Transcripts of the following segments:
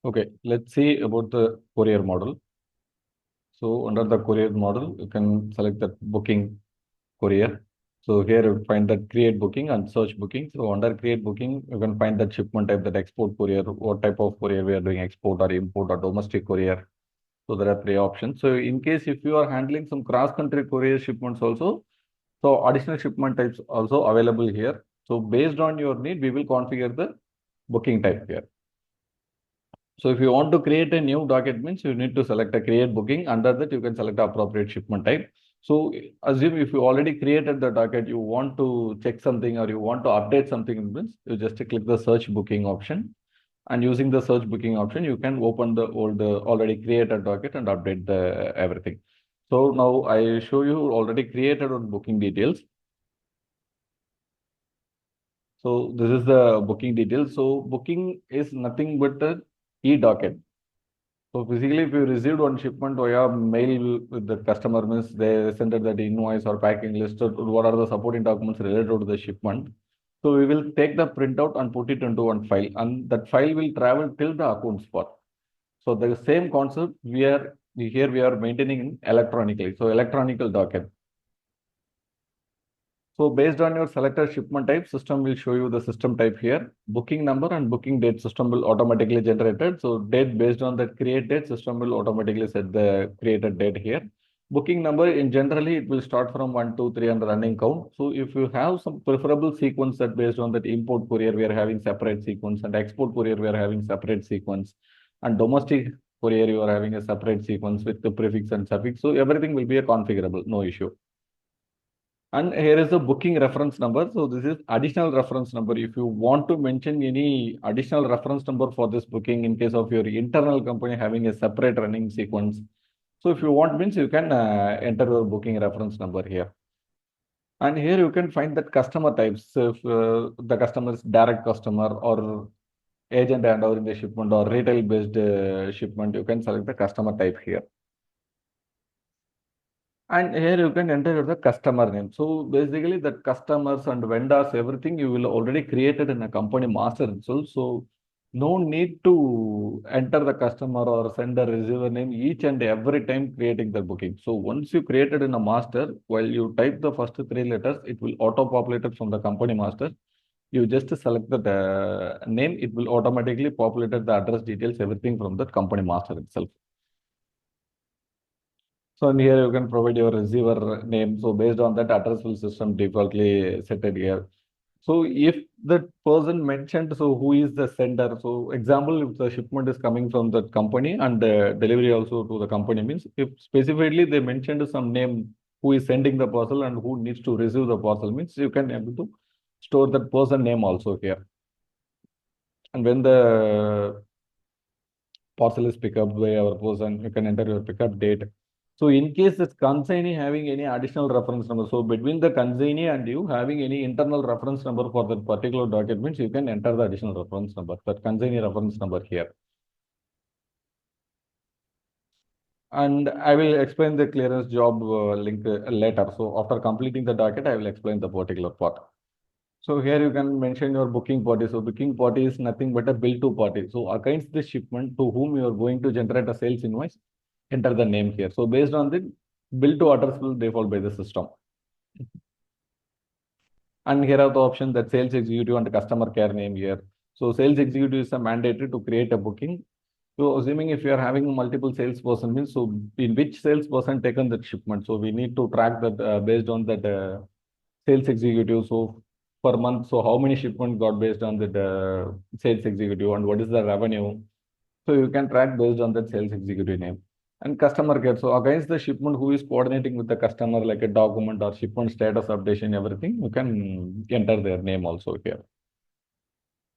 Okay, let's see about the Courier model. So under the Courier model, you can select the booking courier. So here you find that create booking and search booking. So under create booking, you can find that shipment type, that export courier, what type of courier we are doing, export or import or domestic courier. So there are three options. So in case if you are handling some cross-country courier shipments also, so additional shipment types also available here. So based on your need, we will configure the booking type here. So if you want to create a new docket means you need to select a create booking. Under that, you can select the appropriate shipment type. So assume if you already created the docket, you want to check something or you want to update something means you just click the search booking option. And using the search booking option, you can open the old already created docket and update the everything. So now I show you already created on booking details. So this is the booking details. So booking is nothing but a e-docket. So physically, if you received one shipment via mail with the customer means they sent that invoice or packing list or what are the supporting documents related to the shipment. So we will take the printout and put it into one file, and that file will travel till the account spot. So the same concept we are maintaining in electronically. So electronical docket. So based on your selected shipment type, system will show you the system type here. Booking number and booking date system will automatically generated. So date based on that create date, system will automatically set the created date here. Booking number in generally it will start from 1, 2, 3 and running count. So if you have some preferable sequence that based on that import courier we are having separate sequence and export courier we are having separate sequence and domestic courier you are having a separate sequence with the prefix and suffix. So everything will be a configurable, no issue. And here is the booking reference number. So this is additional reference number. If you want to mention any additional reference number for this booking in case of your internal company having a separate running sequence. So if you want means you can enter your booking reference number here. And here you can find that customer types. So if the customer is direct customer or agent handovering the shipment or retail based shipment, you can select the customer type here. And here you can enter the customer name. So basically the customers and vendors, everything you will already created in a company master itself. So no need to enter the customer or send a receiver name each and every time creating the booking. So once you created in a master, while you type the first three letters, it will auto-populate it from the company master. You just select the name, it will automatically populate the address details, everything from the company master itself. So in here you can provide your receiver name. So based on that address will system defaultly set it here. So if that person mentioned, so who is the sender? So example, if the shipment is coming from the company and delivery also to the company means if specifically they mentioned some name who is sending the parcel and who needs to receive the parcel means you can able to store that person name also here. And when the parcel is picked up by our person, you can enter your pickup date. So in case this consignee having any additional reference number, so between the consignee and you having any internal reference number for that particular document, you can enter the additional reference number, that consignee reference number here. And I will explain the clearance job link later. So after completing the docket, I will explain the particular part. So here you can mention your booking party. So booking party is nothing but a bill to party. So against this shipment to whom you are going to generate a sales invoice, enter the name here. So based on the bill to address will default by the system. And here are the options that sales executive and customer care name here. So sales executive is a mandatory to create a booking. So assuming if you are having multiple salesperson means, so in which salesperson taken that shipment. So we need to track that based on that sales executive. So per month, so how many shipments got based on that sales executive and what is the revenue. So you can track based on that sales executive name. And customer care. So against the shipment, who is coordinating with the customer, like a document or shipment status updation, everything, you can enter their name also here.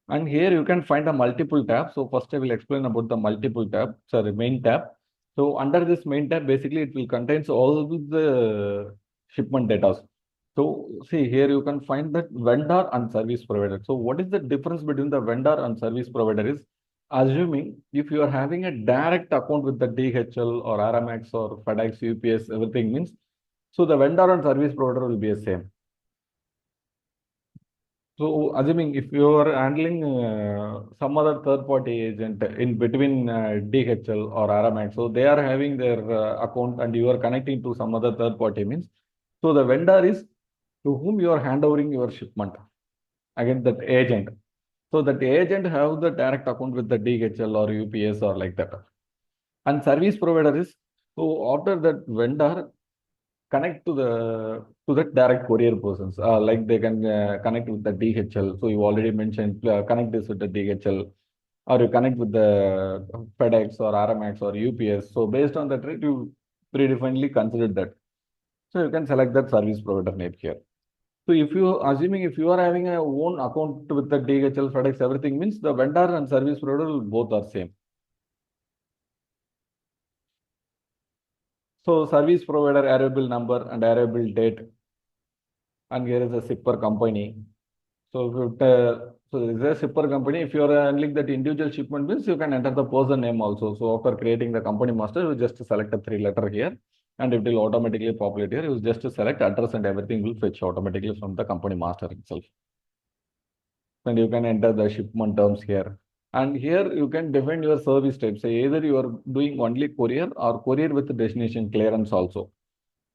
And here you can find a multiple tab. So first I will explain about the multiple tab, sorry, main tab. So under this main tab, basically it will contains all the shipment data. So see here you can find that vendor and service provider. So what is the difference between the vendor and service provider is assuming if you are having a direct account with the DHL or RMX or FedEx, UPS, everything means, so the vendor and service provider will be the same. So, assuming if you are handling some other third-party agent in between DHL or Aramex, so they are having their account and you are connecting to some other third-party means, so the vendor is to whom you are handovering your shipment against that agent. So that agent have the direct account with the DHL or UPS or like that. And service provider is, so after that vendor connect to the direct courier persons. Like they can connect with the DHL. So you already mentioned connect this with the DHL, or you connect with the FedEx or RMX or UPS. So based on that rate, you predefinedly consider that. So you can select that service provider name here. So if you assuming if you are having a own account with the DHL, FedEx, everything means the vendor and service provider will both are same. So service provider arrival number and arrival date, and here is a shipper company. So if you so there is a shipper company. If you are handling that individual shipment means you can enter the person name also. So after creating the company master, you just select a 3-letter here, and it will automatically populate here. You just select address and everything will fetch automatically from the company master itself. And you can enter the shipment terms here. And here you can define your service type. Say either you are doing only courier or courier with destination clearance also.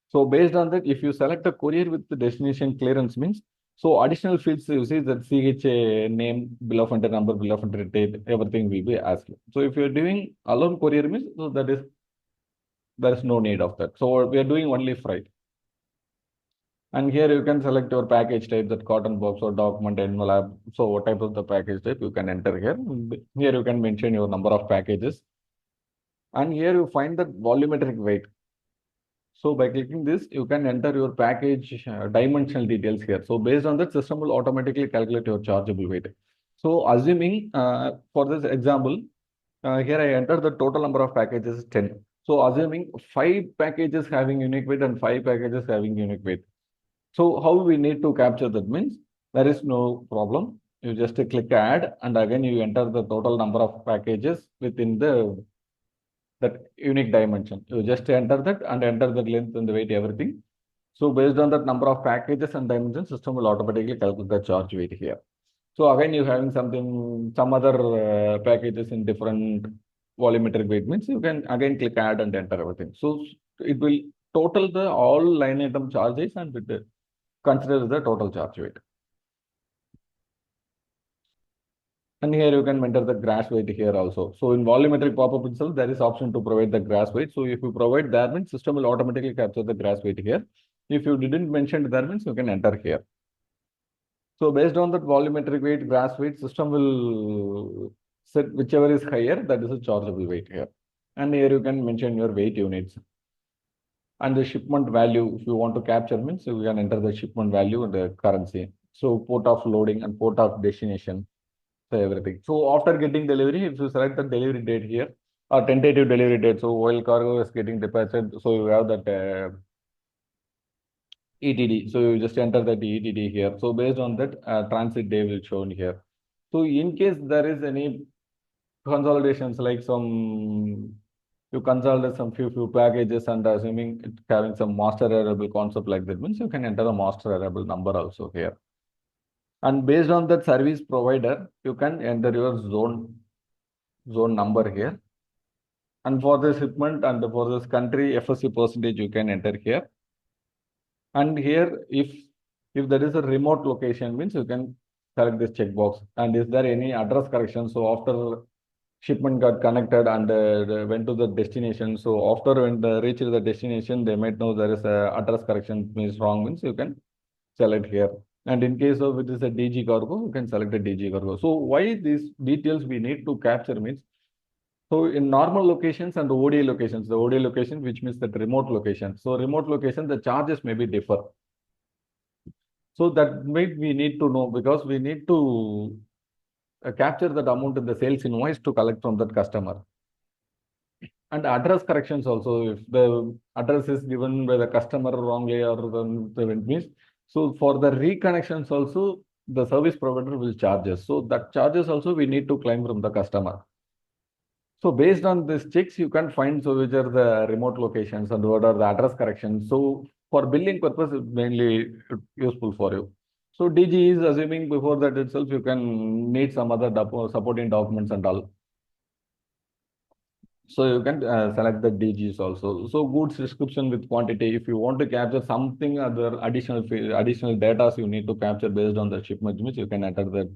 So based on that, if you select a courier with the destination clearance means, so additional fields you see that CHA name, bill of entry number, bill of entry date, everything will be asked. So if you're doing alone courier means, so that is, there is no need of that. So we are doing only freight. And here you can select your package type, that cotton box or document envelope. So what type of the package type you can enter here. Here you can mention your number of packages. And here you find the volumetric weight. So by clicking this, you can enter your package dimensional details here. So based on that, system will automatically calculate your chargeable weight. So assuming for this example, here I enter the total number of packages is 10. So assuming 5 packages having unique weight and 5 packages having unique weight. So how we need to capture that means there is no problem. You just click add and again you enter the total number of packages within the that unique dimension. You just enter that and enter the length and the weight, everything. So based on that number of packages and dimensions, system will automatically calculate the charge weight here. So again, you having something, some other packages in different volumetric weight means you can again click add and enter everything. So it will total the all line item charges and it considers the total charge weight. And here you can enter the grass weight here also. So in volumetric pop-up itself, there is option to provide the grass weight. So if you provide that means system will automatically capture the grass weight here. If you didn't mention that means you can enter here. So based on that volumetric weight, grass weight, system will set whichever is higher, that is a chargeable weight here. And here you can mention your weight units. And the shipment value, if you want to capture means you can enter the shipment value and the currency. So port of loading and port of destination. So everything. So after getting delivery, if you select the delivery date here or tentative delivery date, so while cargo is getting deposited, so you have that ETD. So you just enter that ETD here. So based on that, transit day will shown here. So in case there is any consolidations like some you consolidate some few packages and assuming it having some master variable concept like that means you can enter the master variable number also here. And based on that service provider, you can enter your zone number here. And for the shipment and for this country FSC percentage, you can enter here. And here, if there is a remote location, means you can select this checkbox. And is there any address correction? So after shipment got connected and went to the destination. So after when they reach the destination, they might know there is a address correction means wrong means you can select here. And in case of it is a DG cargo, you can select a DG cargo. So why these details we need to capture means, so in normal locations and ODA locations, the ODA location, which means that remote location. So remote location, the charges may be differ. So that we need to know because we need to capture that amount in the sales invoice to collect from that customer. And address corrections also, if the address is given by the customer wrongly or the means, so for the reconnections also, the service provider will charge us. So that charges also we need to claim from the customer. So based on these checks, you can find so which are the remote locations and what are the address corrections. So for billing purpose, it's mainly useful for you. So DG is assuming before that itself you can need some other supporting documents and all. So you can select the DGs also. So goods description with quantity. If you want to capture something other additional data you need to capture based on the shipment, which you can enter that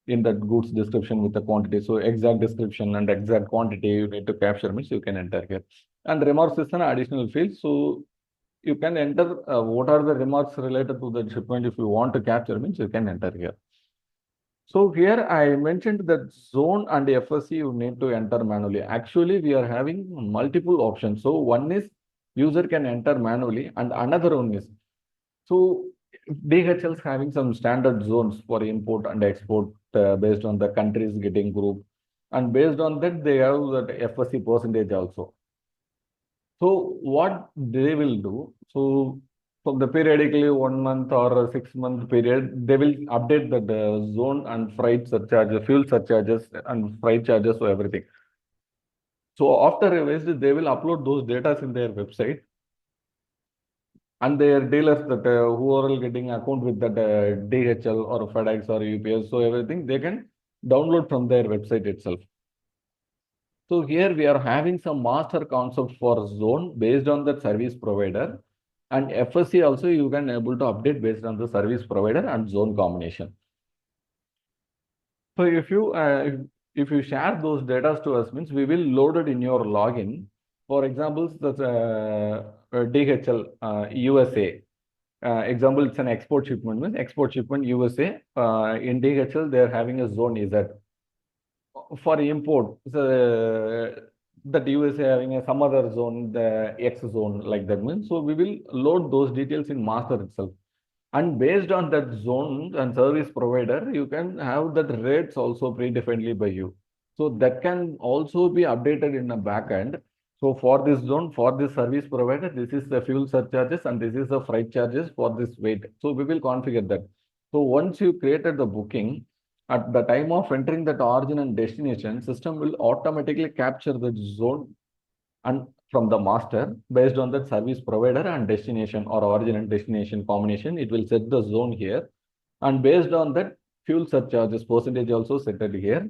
in that goods description with the quantity. So exact description and exact quantity you need to capture means you can enter here. And remarks is an additional field. So you can enter what are the remarks related to the shipment if you want to capture means you can enter here. So here I mentioned that zone and FSC you need to enter manually. Actually, we are having multiple options. So one is user can enter manually and another one is, so DHL is having some standard zones for import and export based on the countries getting grouped. And based on that, they have that FSC percentage also. So what they will do, so from the periodically 1 month or a 6 month period, they will update the zone and freight surcharges, fuel surcharges and freight charges, so everything. So after revised, they will upload those data in their website and their dealers that who are all getting account with that DHL or FedEx or UPS, so everything they can download from their website itself. So here we are having some master concepts for zone based on the service provider, and FSC also you can able to update based on the service provider and zone combination. So if you share those data to us means we will load it in your login. For example, the DHL USA. Example, it's an export shipment means export shipment USA. In DHL they are having a zone is that for import, that USA having some other zone, the X zone like that means. So we will load those details in master itself. And based on that zone and service provider, you can have that rates also predefinedly by you. So that can also be updated in a backend. So for this zone, for this service provider, this is the fuel surcharges and this is the freight charges for this weight. So we will configure that. So once you created the booking, at the time of entering that origin and destination, system will automatically capture the zone and from the master based on that service provider and destination or origin and destination combination, it will set the zone here. And based on that, fuel surcharges percentage also set it here.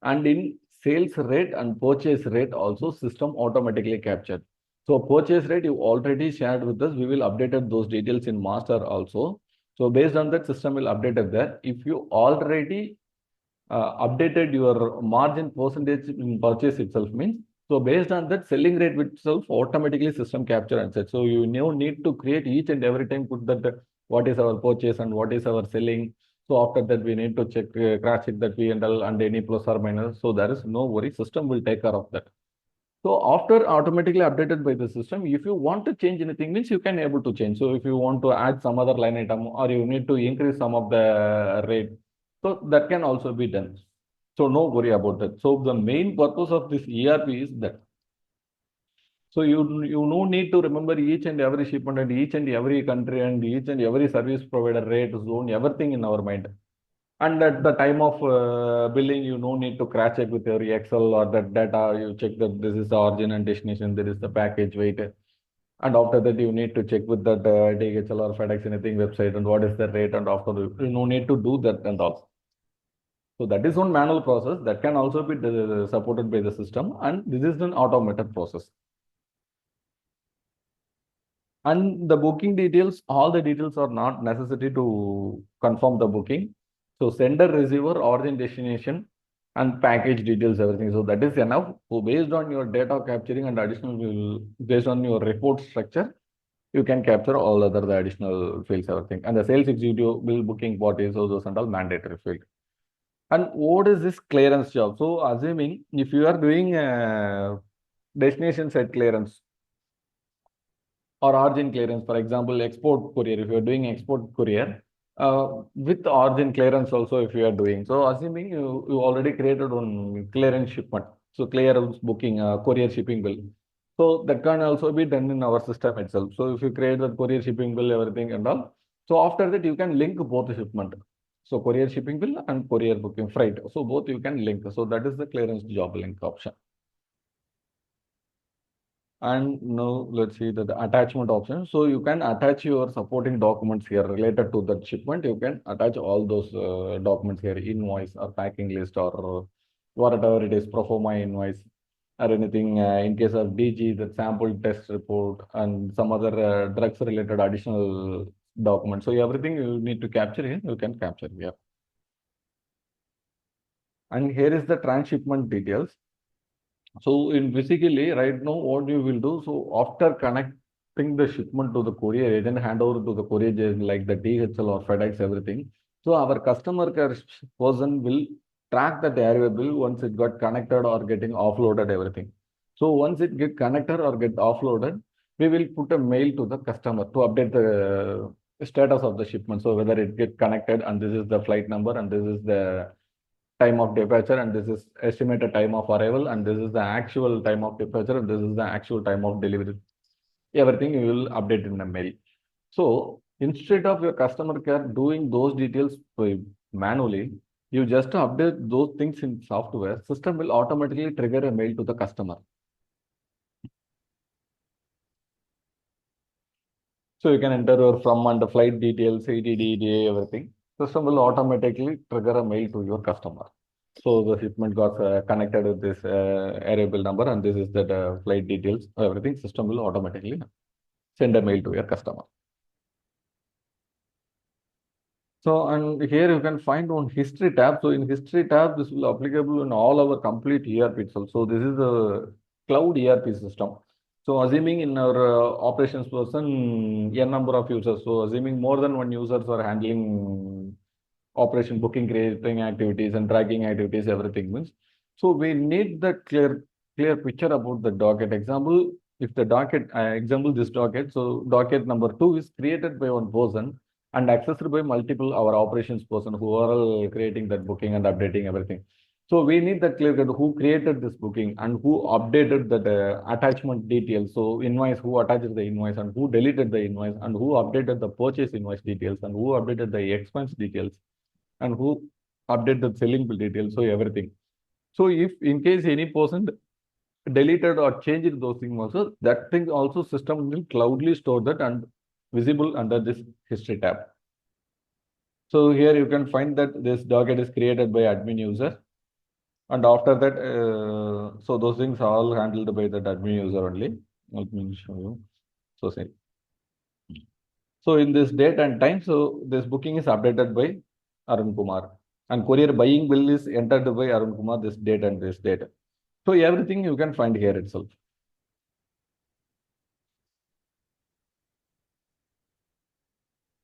And in sales rate and purchase rate also system automatically captured. So purchase rate you already shared with us. We will update those details in master also. So based on that, system will update it there. If you already updated your margin percentage in purchase itself means, so based on that selling rate itself automatically system capture and set. So you now need to create each and every time put that what is our purchase and what is our selling. So after that we need to check cross check that P&L and any plus or minus. So there is no worry, system will take care of that. So after automatically updated by the system, if you want to change anything means you can able to change. So if you want to add some other line item or you need to increase some of the rate, so that can also be done. So no worry about that. So the main purpose of this ERP is that. So you no need to remember each and every shipment and each and every country and each and every service provider rate, zone, everything in our mind. And at the time of billing, you no need to cross check with your Excel or that data. You check that this is the origin and destination, there is the package weight. And after that, you need to check with that DHL or FedEx anything website and what is the rate. And after you no need to do that and all. So that is one manual process that can also be supported by the system, and this is an automated process. And the booking details, all the details are not necessary to confirm the booking. So sender, receiver, origin, destination, and package details, everything. So that is enough. So based on your data capturing and additional, based on your report structure, you can capture all other the additional fields, everything. And the sales executive bill booking parties, so those and all mandatory field. And what is this clearance job? So assuming if you are doing destination site clearance, or origin clearance, for example, export courier, if you're doing export courier, with origin clearance also if you are doing. So assuming you already created on clearance shipment, so clearance booking, courier shipping bill. So that can also be done in our system itself. So if you create the courier shipping bill, everything and all, so after that you can link both the shipment. So courier shipping bill and courier booking freight. So both you can link. So that is the clearance job link option. And now let's see the attachment option. So you can attach your supporting documents here related to that shipment. You can attach all those documents here, invoice or packing list or whatever it is, pro forma invoice or anything. In case of DG, the sample test report and some other drugs related additional documents. So everything you need to capture here, you can capture here. And here is the transshipment details. So in basically right now what you will do, so after connecting the shipment to the courier agent, hand over to the courier agent like the DHL or FedEx, everything. So our customer care person will track that area bill once it got connected or getting offloaded everything. So once it get connected or get offloaded, we will put a mail to the customer to update the status of the shipment. So whether it get connected and this is the flight number and this is the time of departure and this is estimated time of arrival and this is the actual time of departure and this is the actual time of delivery. Everything you will update in the mail. So instead of your customer care doing those details manually, you just update those things in software. System will automatically trigger a mail to the customer. So you can enter your from and the flight details, ATD, everything. System will automatically trigger a mail to your customer. So the shipment got connected with this variable number, and this is the flight details. Everything system will automatically send a mail to your customer. So and here you can find one history tab. So in history tab, this will applicable in all our complete ERP itself. So this is a cloud ERP system. So assuming in our operations person, n number of users. So assuming more than one users are handling operation booking, creating activities and tracking activities, everything means. So we need the clear picture about the docket. Example, if the docket, example this docket, so docket number 2 is created by one person and accessed by multiple our operations person who are all creating that booking and updating everything. So we need that clear cut who created this booking and who updated that attachment details. So invoice, who attached the invoice and who deleted the invoice and who updated the purchase invoice details and who updated the expense details and who update the selling bill details, so everything. So if in case any person deleted or changed those things also, that thing also system will cloudly store that and visible under this history tab. So here you can find that this docket is created by admin user. And after that, so those things are all handled by that admin user only. Let me show you. So say, so in this date and time, so this booking is updated by Arun Kumar. And courier buying bill is entered by Arun Kumar, this date and this date. So everything you can find here itself.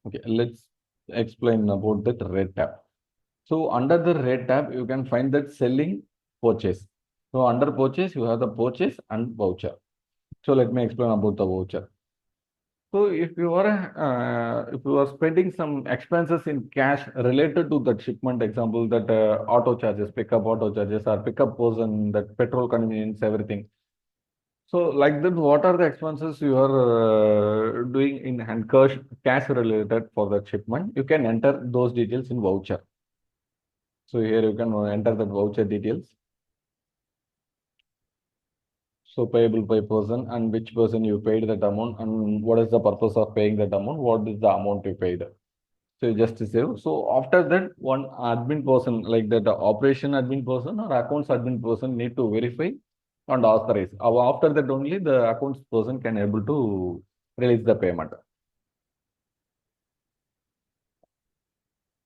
Okay, let's explain about that red tab. So under the red tab, you can find that selling purchase. So under purchase, you have the purchase and voucher. So let me explain about the voucher. So if you are spending some expenses in cash related to that shipment, example that auto charges, pickup auto charges, or pickup person, that petrol convenience, everything. So like that, what are the expenses you are doing in hand cash related for that shipment? You can enter those details in voucher. So here you can enter the voucher details. So payable by person and which person you paid that amount and what is the purpose of paying that amount, what is the amount you paid. So you just save. So after that, one admin person like that operation admin person or accounts admin person need to verify and authorize. After that only the accounts person can able to release the payment.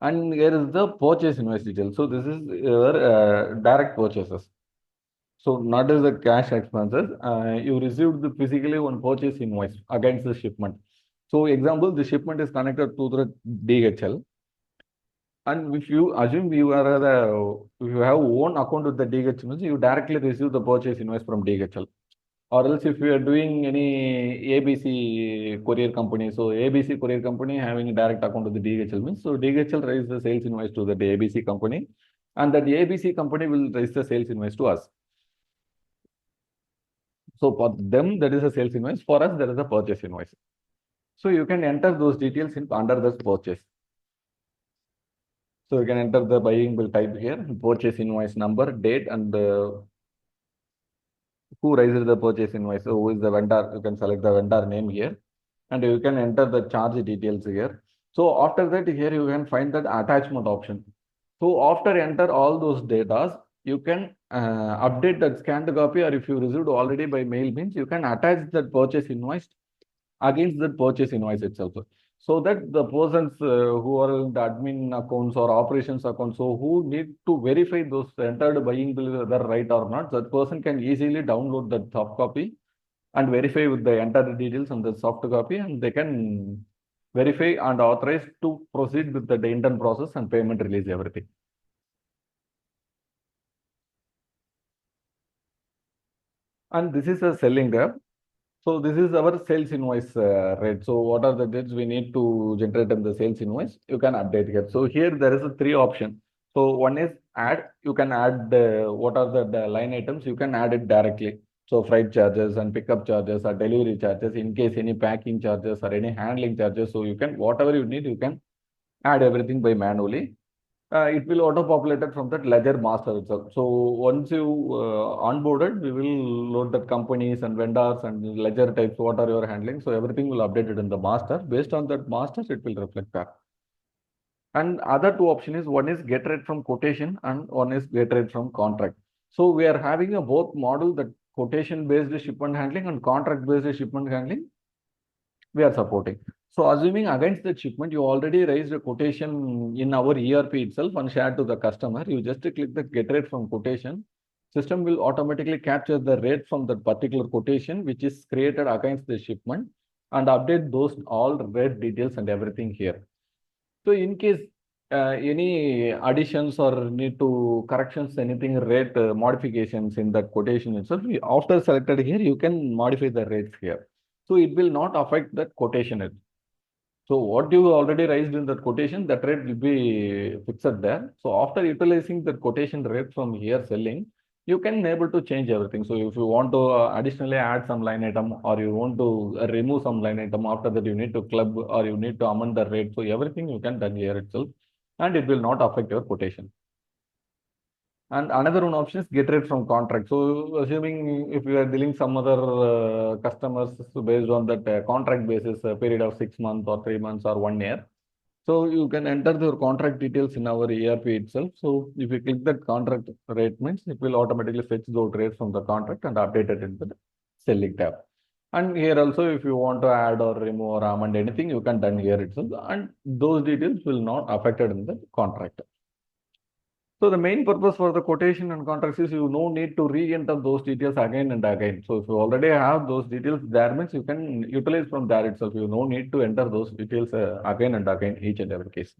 And here is the purchase invoice detail. So this is your direct purchases. So not as the cash expenses, you received the physically one purchase invoice against the shipment. So example, the shipment is connected to the DHL. And if you assume you are if you have own account with the DHL, means you directly receive the purchase invoice from DHL. Or else if you are doing any ABC courier company, so ABC courier company having a direct account with the DHL means, so DHL raise the sales invoice to the ABC company, and that ABC company will raise the sales invoice to us. So for them, that is a sales invoice. For us, there is a purchase invoice. So you can enter those details in under this purchase. So you can enter the buying bill type here, purchase invoice number, date, and who raised the purchase invoice. So who is the vendor? You can select the vendor name here, and you can enter the charge details here. So after that, here you can find that attachment option. So after enter all those data, you can update that scanned copy, or if you received already by mail means you can attach that purchase invoice against that purchase invoice itself. So that the persons who are in the admin accounts or operations accounts, so who need to verify those entered buying bill whether right or not, that person can easily download that soft copy and verify with the entered details on the soft copy, and they can verify and authorize to proceed with the intent process and payment release everything. And this is a selling tab. So this is our sales invoice rate. So what are the dates we need to generate in the sales invoice? You can update here. So here there is a three option. So one is add. You can add what are the line items. You can add it directly. So freight charges and pickup charges or delivery charges in case any packing charges or any handling charges. So you can whatever you need, you can add everything by manually. It will auto-populated from that ledger master itself. So once you onboarded, we will load the companies and vendors and ledger types, what are you handling. So everything will update it in the master. Based on that masters, it will reflect back. And other two option is one is get rate from quotation and one is get rate from contract. So we are having a both model, that quotation based shipment handling and contract based shipment handling we are supporting. So assuming against the shipment, you already raised a quotation in our ERP itself and shared to the customer, you just click the get rate from quotation. System will automatically capture the rate from that particular quotation, which is created against the shipment, and update those all rate details and everything here. So in case any additions or need to corrections, anything rate modifications in that quotation itself, after selected here, you can modify the rates here. So it will not affect that quotation. So what you already raised in that quotation, that rate will be fixed there. So after utilizing the quotation rate from here selling, you can able to change everything. So if you want to additionally add some line item, or you want to remove some line item, after that you need to club or you need to amend the rate. So everything you can done here itself, and it will not affect your quotation. And another one option is get rate from contract. So assuming if you are dealing some other customers, so based on that contract basis, a period of 6 months or 3 months or 1 year. So you can enter your contract details in our ERP itself. So if you click that contract rate means it will automatically fetch those rates from the contract and update it into the selling tab. And here also, if you want to add or remove or amend anything, you can done here itself. And those details will not affected in the contract. So the main purpose for the quotation and contracts is you no need to re-enter those details again and again. So if you already have those details there means you can utilize from there itself. You no need to enter those details again and again each and every case.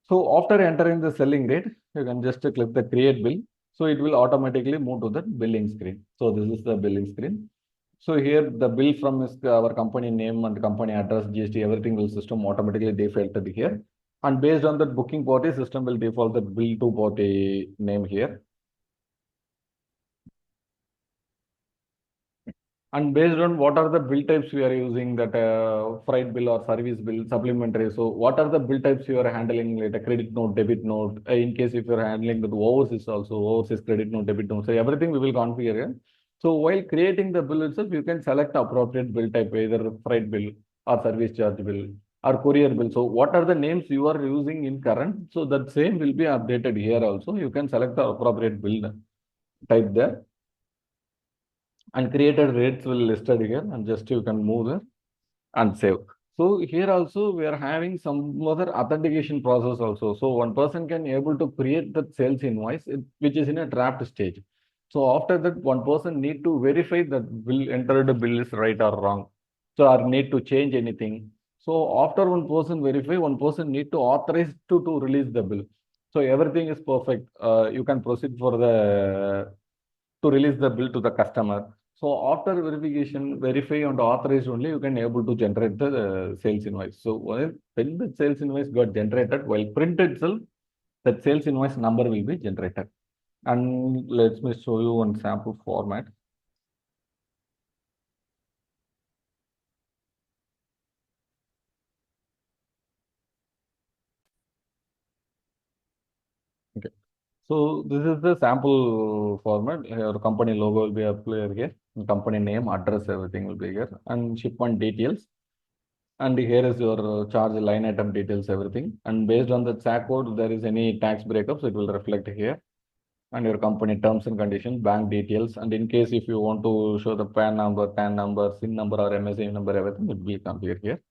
So after entering the selling rate, you can just click the create bill. So it will automatically move to the billing screen. So this is the billing screen. So here the bill from is our company name and company address, GST, everything will system automatically defaulted here. And based on that booking party, system will default the bill to party name here. And based on what are the bill types we are using, that freight bill or service bill, supplementary. So what are the bill types you are handling, like a credit note, debit note, in case if you're handling the overseas also, overseas credit note, debit note. So everything we will configure here. So while creating the bill itself, you can select appropriate bill type, either freight bill or service charge bill or courier bill. So what are the names you are using in current? So that same will be updated here also. You can select the appropriate bill type there, and created rates will listed here, and just you can move there and save. So here also we are having some other authentication process also. So one person can able to create the sales invoice which is in a draft stage. So after that, one person need to verify that bill entered bill is right or wrong. So or need to change anything. So after one person verify, one person need to authorize to release the bill. So everything is perfect. You can proceed for the to release the bill to the customer. So after verification, verify and authorize only, you can able to generate the sales invoice. So when the sales invoice got generated, while print itself, that sales invoice number will be generated. And let me show you one sample format. Okay. So this is the sample format. Your company logo will be appear here. Company name, address, everything will be here, and shipment details. And here is your charge line item details, everything. And based on the SAC code, there is any tax breakups, it will reflect here. And your company terms and conditions, bank details. And in case if you want to show the PAN number, PAN number, SIN number, or MSA number, everything will be come here.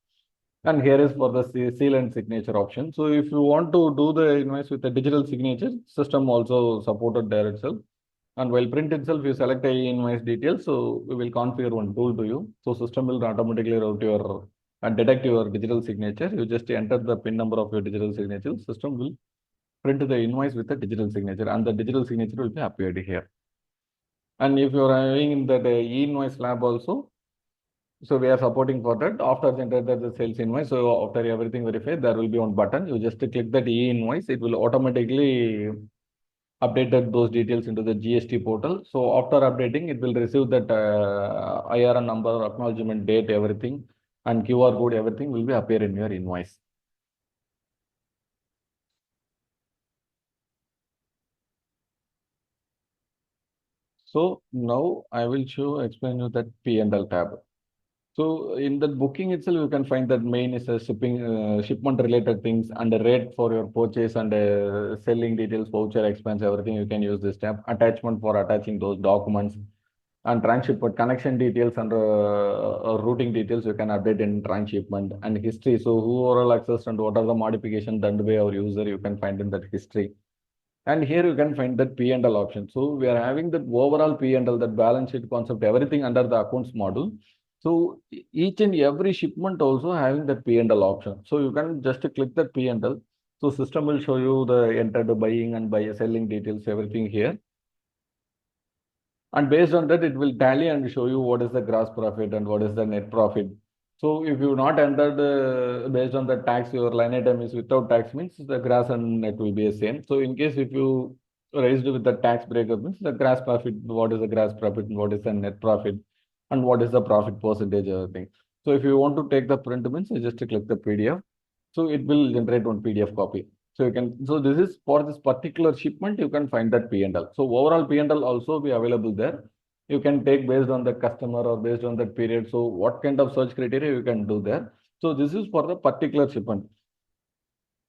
And here is for the seal and signature option. So if you want to do the invoice with a digital signature, system also supported there itself. And while print itself, you select a invoice details. So we will configure one tool to you. So system will automatically route your and detect your digital signature. You just enter the PIN number of your digital signature. System will print the invoice with a digital signature, and the digital signature will be appeared here. And if you are having that e-invoice lab also, so we are supporting for that. After generated the sales invoice, so after everything verified, there will be one button. You just click that e-invoice. It will automatically update those details into the GST portal. So after updating, it will receive that IRN number, acknowledgement date, everything, and QR code, everything will be appear in your invoice. So now I will explain you that P&L tab. So in the booking itself, you can find that main is a shipment related things and the rate for your purchase and selling details, voucher expense, everything. You can use this tab. Attachment for attaching those documents, and transshipment connection details and routing details you can update in transshipment, and history. So who all access and what are the modifications done by our user, you can find in that history. And here you can find that P&L option. So we are having that overall P&L, that balance sheet concept, everything under the accounts module. So each and every shipment also having that P&L option. So you can just click that P&L. So system will show you the entered buying and selling details, everything here. And based on that, it will tally and show you what is the gross profit and what is the net profit. So if you not entered based on the tax, your line item is without tax, means the gross and net will be the same. So in case if you raised with the tax breakup, means the gross profit, what is the gross profit, what is the net profit, and what is the profit percentage, everything. So if you want to take the print, means you just click the PDF. So it will generate one PDF copy. So you can, so this is for this particular shipment, you can find that P&L. So overall P&L also be available there. You can take based on the customer or based on that period. So what kind of search criteria you can do there. So this is for the particular shipment.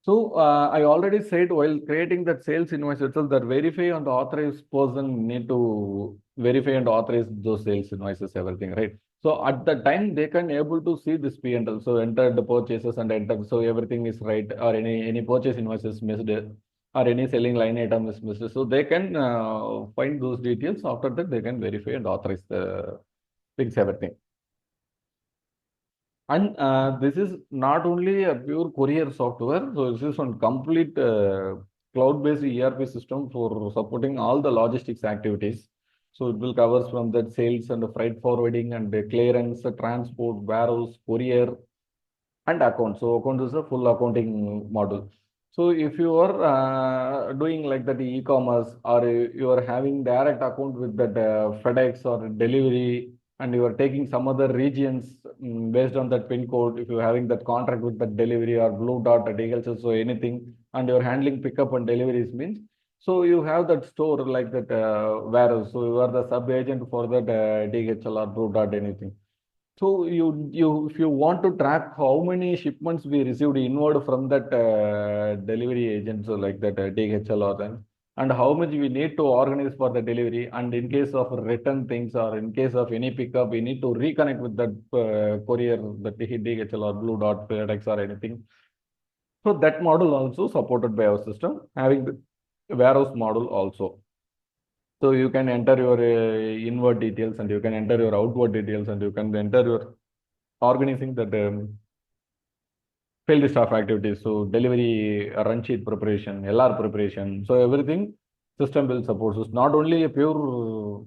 So I already said while creating that sales invoice itself, that verify and authorized person need to verify and authorize those sales invoices, everything, right? So at the time they can able to see this P&L. So enter the purchases and enter, so everything is right, or any purchase invoices missed, or any selling line item is missed. So they can find those details. After that, they can verify and authorize the things, everything. And this is not only a pure courier software, so this is one complete cloud-based ERP system for supporting all the logistics activities. So it will covers from the sales and the freight forwarding and the clearance, the transport, warehouse, courier, and account. So account is a full accounting model. So if you are doing like that e-commerce, or you are having direct account with that FedEx or delivery, and you are taking some other regions based on that pin code, if you are having that contract with that delivery or blue dot or DHL, so anything, and you are handling pickup and deliveries means, so you have that store like that warehouse. So you are the sub agent for that DHL or blue dot anything. So if you want to track how many shipments we received inward from that delivery agent, so like that DHL or then, and how much we need to organize for the delivery, and in case of return things or in case of any pickup, we need to reconnect with that courier, the DHL or Blue Dot, FedEx or anything. So that model also supported by our system, having the warehouse model also. So you can enter your inward details, and you can enter your outward details, and you can enter your organizing that field staff activities. So delivery, run sheet preparation, LR preparation. So everything system will support. So it's not only a pure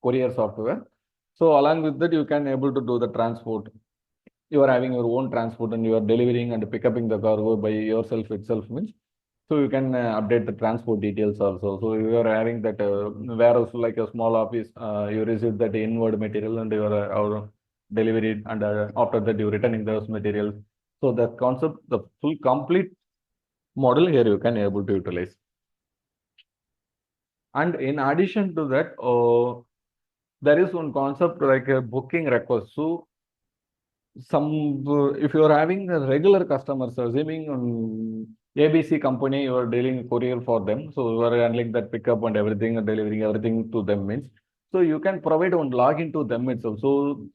courier software. So along with that, you can able to do the transport. You are having your own transport and you are delivering and picking the cargo by yourself itself means. So you can update the transport details also. So you are having that warehouse like a small office, you receive that inward material and you are delivery it, and after that you returning those materials. So the concept, the full complete model here you can able to utilize. And in addition to that, there is one concept like a booking request. So if you are having a regular customers, assuming ABC company, you are dealing courier for them. So you are handling that pickup and everything and delivering everything to them means. So you can provide one login to them itself. So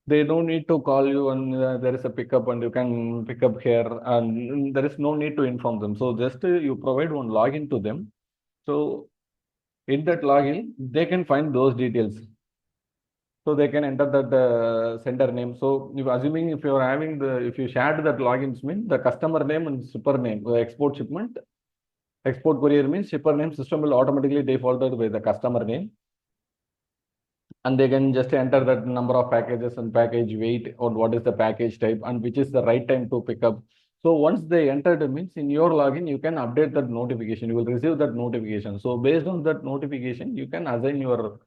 they don't need to call you and there is a pickup and you can pick up here and there is no need to inform them. So just you provide one login to them. So in that login, they can find those details. So they can enter that sender name. So if assuming if you are having if you shared that logins mean the customer name and shipper name, export shipment, export courier means shipper name, system will automatically defaulted by the customer name. And they can just enter that number of packages and package weight or what is the package type and which is the right time to pick up. So once they entered means in your login, you can update that notification. You will receive that notification. So based on that notification, you can assign your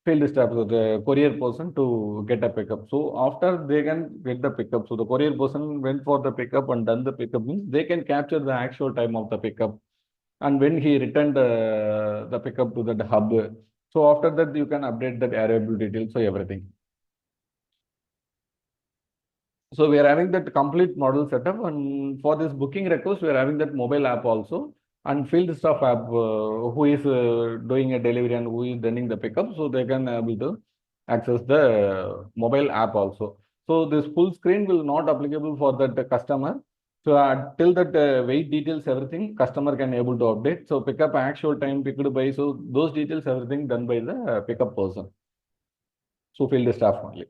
field staff, so the courier person to get a pickup. So after they can get the pickup. So the courier person went for the pickup and done the pickup means they can capture the actual time of the pickup and when he returned the pickup to the hub. So after that, you can update that arrival details, so everything. So we are having that complete model setup, and for this booking request, we are having that mobile app also, and field staff app who is doing a delivery and who is running the pickup, so they can able to access the mobile app also. So this full screen will not applicable for that customer. So till that weight details, everything customer can able to update. So pickup actual time picked by, so those details everything done by the pickup person. So field staff only.